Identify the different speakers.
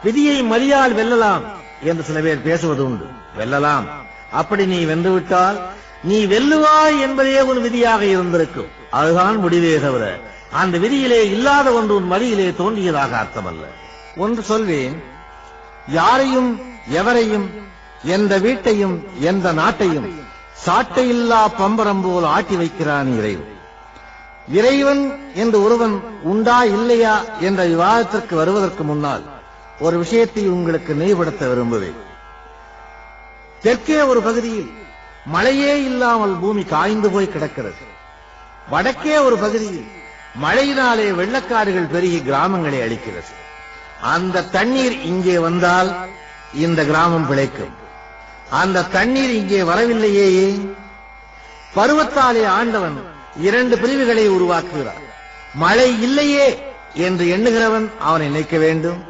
Speaker 1: விதியை மதியால் வெல்லலாம் என்று சில பேர் பேசுவது உண்டு. வெல்லலாம். அப்படி நீ வென்றுவிட்டால் நீ வெல்லுவாய் என்பதே ஒரு விதியாக இருந்திருக்கும். அதுதான் முடிவே தவிர அந்த விதியிலே இல்லாத ஒன்று உன் மதியிலே தோன்றியதாக அர்த்தமல்ல. ஒன்று சொல்வேன், யாரையும் எவரையும் எந்த வீட்டையும் எந்த நாட்டையும் சாட்டையில்லா பம்பரம் போல் ஆட்டி வைக்கிறான் இறைவன். இறைவன் என்று ஒருவன் உண்டா இல்லையா என்ற விவாதத்திற்கு வருவதற்கு முன்னால் ஒரு விஷயத்தை உங்களுக்கு நினைவுபடுத்த விரும்புவேன். தெற்கே ஒரு பகுதியில் மழையே இல்லாமல் பூமி காய்ந்து போய் கிடக்கிறது. வடக்கே ஒரு பகுதியில் மழையினாலே வெள்ளக்காடுகள் பெருகி கிராமங்களை அழிக்கிறது. அந்த தண்ணீர் இங்கே வந்தால் இந்த கிராமம் பிழைக்கும். அந்த தண்ணீர் இங்கே வரவில்லையே. பருவத்தாலே ஆண்டவன் இரண்டு பிரிவுகளை உருவாக்குகிறார். மழை இல்லையே என்று எண்ணுகிறவன் அவனை நினைக்க வேண்டும்.